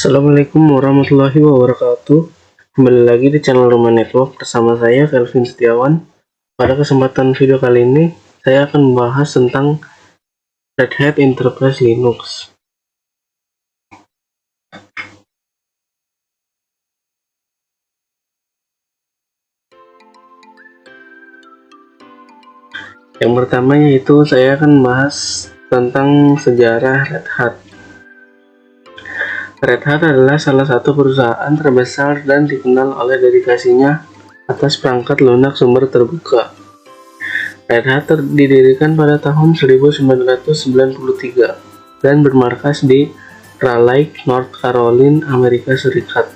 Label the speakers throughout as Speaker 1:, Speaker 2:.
Speaker 1: Assalamualaikum warahmatullahi wabarakatuh. Kembali lagi di channel Rumah Network bersama saya Kelvin Setiawan. Pada kesempatan video kali ini saya akan membahas tentang Red Hat Enterprise Linux. Yang pertama yaitu saya akan membahas tentang sejarah Red Hat. Red Hat adalah salah satu perusahaan terbesar dan dikenal oleh dedikasinya atas perangkat lunak sumber terbuka. Red Hat didirikan pada tahun 1993 dan bermarkas di Raleigh, North Carolina, Amerika Serikat.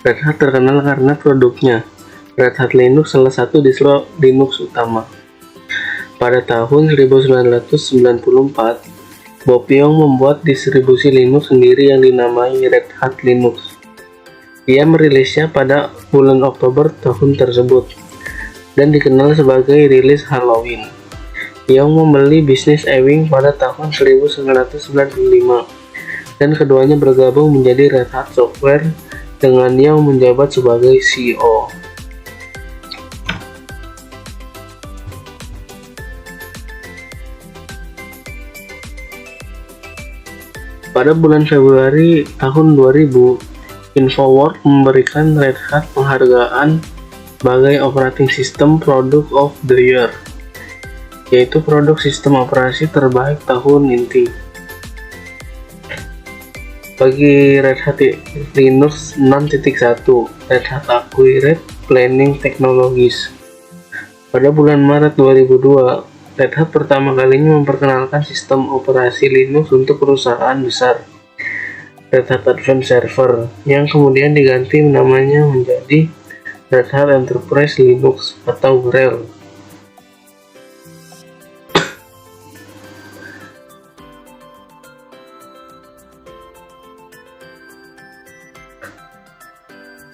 Speaker 1: Red Hat terkenal karena produknya. Red Hat Linux salah satu distro Linux utama. Pada tahun 1994, Bob Young membuat distribusi Linux sendiri yang dinamai Red Hat Linux. Dia merilisnya pada bulan Oktober tahun tersebut dan dikenal sebagai rilis Halloween. Young membeli bisnis Ewing pada tahun 1995 dan keduanya bergabung menjadi Red Hat Software dengan Young menjabat sebagai CEO. Pada bulan Februari tahun 2000, InfoWars memberikan Red Hat penghargaan sebagai Operating System Product of the Year, yaitu produk sistem operasi terbaik tahun inti. Bagi Red Hat Linux 6.1, Red Hat Accurate Planning Technologies. Pada bulan Maret 2002, Red Hat pertama kalinya memperkenalkan sistem operasi Linux untuk perusahaan besar, Red Hat Advanced Server, yang kemudian diganti namanya menjadi Red Hat Enterprise Linux atau RHEL.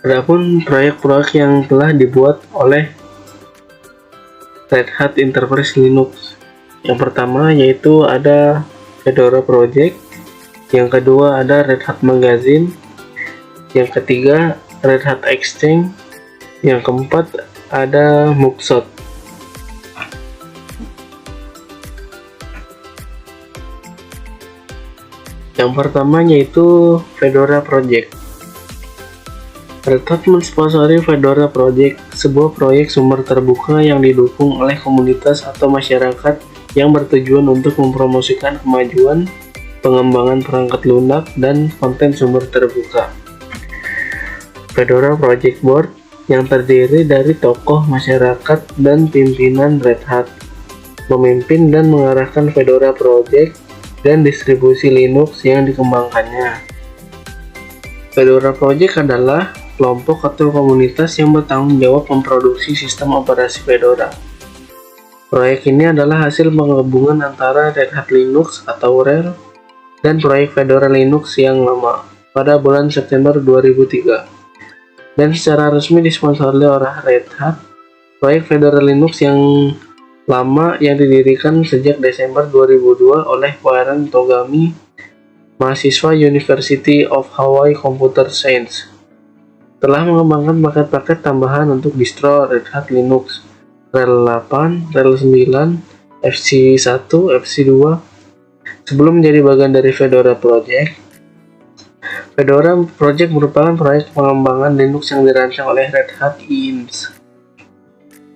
Speaker 1: Adapun proyek-proyek yang telah dibuat oleh Red Hat Enterprise Linux, yang pertama yaitu ada Fedora Project, yang kedua ada Red Hat Magazine, yang ketiga Red Hat Exchange, yang keempat ada Mugshot. Yang pertama yaitu Fedora Project. Red Hat mensponsori Fedora Project, sebuah proyek sumber terbuka yang didukung oleh komunitas atau masyarakat yang bertujuan untuk mempromosikan kemajuan, pengembangan perangkat lunak, dan konten sumber terbuka. Fedora Project Board yang terdiri dari tokoh masyarakat dan pimpinan Red Hat, memimpin dan mengarahkan Fedora Project dan distribusi Linux yang dikembangkannya. Fedora Project adalah kelompok atau komunitas yang bertanggung jawab memproduksi sistem operasi Fedora. Proyek ini adalah hasil penggabungan antara Red Hat Linux atau RHEL dan proyek Fedora Linux yang lama pada bulan September 2003, dan secara resmi disponsori oleh Red Hat. Proyek Fedora Linux yang lama yang didirikan sejak Desember 2002 oleh Warren Togami, mahasiswa University of Hawaii Computer Science, telah mengembangkan paket-paket tambahan untuk distro Red Hat Linux, RHEL 8, RHEL 9, FC1, FC2. Sebelum menjadi bagian dari Fedora Project, Fedora Project merupakan proyek pengembangan Linux yang dirancang oleh Red Hat INS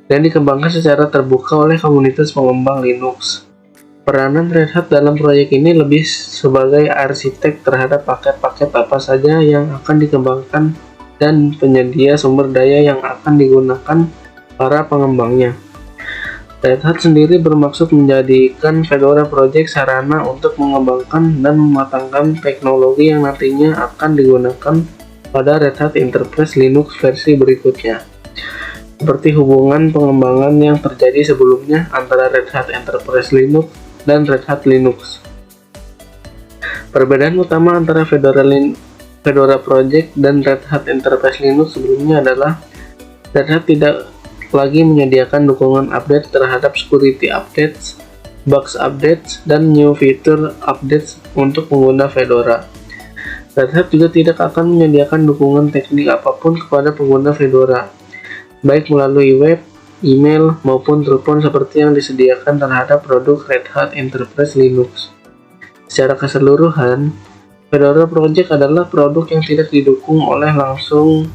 Speaker 1: dan dikembangkan secara terbuka oleh komunitas pengembang Linux. Peranan Red Hat dalam proyek ini lebih sebagai arsitek terhadap paket-paket apa saja yang akan dikembangkan dan penyedia sumber daya yang akan digunakan para pengembangnya. Red Hat sendiri bermaksud menjadikan Fedora Project sarana untuk mengembangkan dan mematangkan teknologi yang nantinya akan digunakan pada Red Hat Enterprise Linux versi berikutnya, seperti hubungan pengembangan yang terjadi sebelumnya antara Red Hat Enterprise Linux dan Red Hat Linux. Perbedaan utama antara Fedora Project dan Red Hat Enterprise Linux sebelumnya adalah Red Hat tidak lagi menyediakan dukungan update terhadap security updates, bugs updates, dan new feature updates untuk pengguna Fedora. Red Hat juga tidak akan menyediakan dukungan teknik apapun kepada pengguna Fedora, baik melalui web, email, maupun telepon seperti yang disediakan terhadap produk Red Hat Enterprise Linux. Secara keseluruhan, Fedora Project adalah produk yang tidak didukung langsung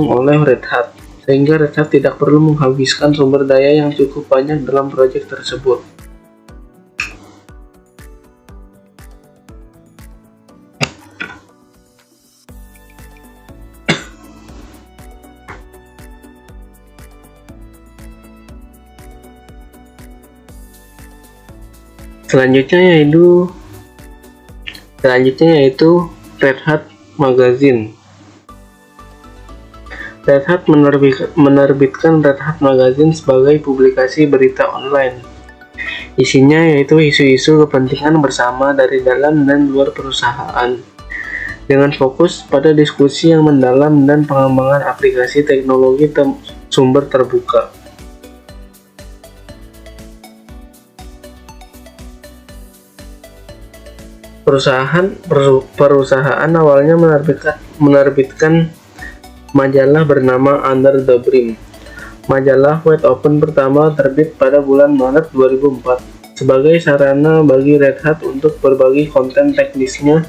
Speaker 1: oleh Red Hat, sehingga Red Hat tidak perlu menghabiskan sumber daya yang cukup banyak dalam proyek tersebut. Selanjutnya yaitu Red Hat Magazine. Red Hat menerbitkan Red Hat Magazine sebagai publikasi berita online. Isinya yaitu isu-isu kepentingan bersama dari dalam dan luar perusahaan, dengan fokus pada diskusi yang mendalam dan pengembangan aplikasi teknologi sumber terbuka. Perusahaan awalnya menerbitkan majalah bernama Under the Brim. Majalah Wide Open pertama terbit pada bulan Maret 2004 sebagai sarana bagi Red Hat untuk berbagi konten teknisnya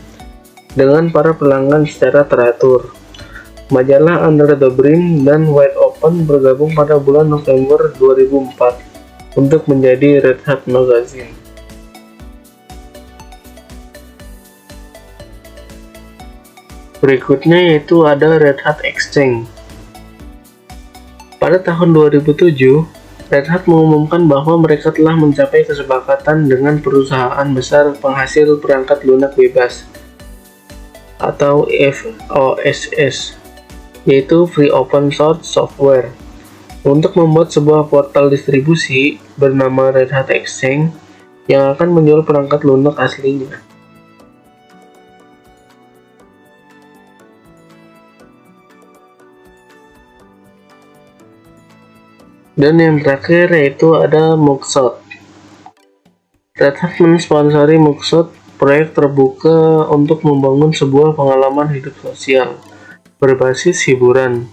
Speaker 1: dengan para pelanggan secara teratur. Majalah Under the Brim dan Wide Open bergabung pada bulan November 2004 untuk menjadi Red Hat Magazine. Berikutnya yaitu ada Red Hat Exchange. Pada tahun 2007, Red Hat mengumumkan bahwa mereka telah mencapai kesepakatan dengan perusahaan besar penghasil perangkat lunak bebas atau FOSS, yaitu Free Open Source Software, untuk membuat sebuah portal distribusi bernama Red Hat Exchange yang akan menjual perangkat lunak aslinya. Dan yang terakhir yaitu ada Mugshot. Red Hat mensponsori Mugshot, proyek terbuka untuk membangun sebuah pengalaman hidup sosial berbasis hiburan,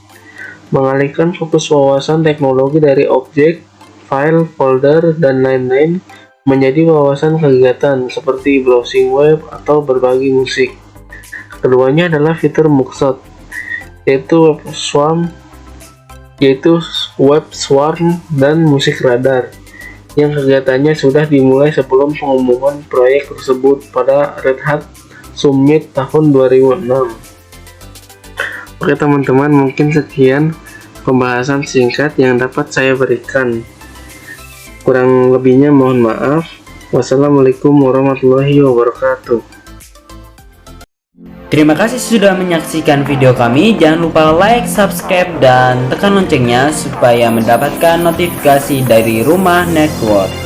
Speaker 1: mengalihkan fokus wawasan teknologi dari objek, file, folder, dan lain-lain menjadi wawasan kegiatan seperti browsing web atau berbagi musik. Keduanya adalah fitur Mugshot, yaitu Web Swarm dan Musik Radar, yang kegiatannya sudah dimulai sebelum pengumuman proyek tersebut pada Red Hat Summit tahun 2006. Oke teman-teman, mungkin sekian pembahasan singkat yang dapat saya berikan. Kurang lebihnya mohon maaf. Wassalamualaikum warahmatullahi wabarakatuh.
Speaker 2: Terima kasih sudah menyaksikan video kami. Jangan lupa like, subscribe, dan tekan loncengnya supaya mendapatkan notifikasi dari Rumah Network.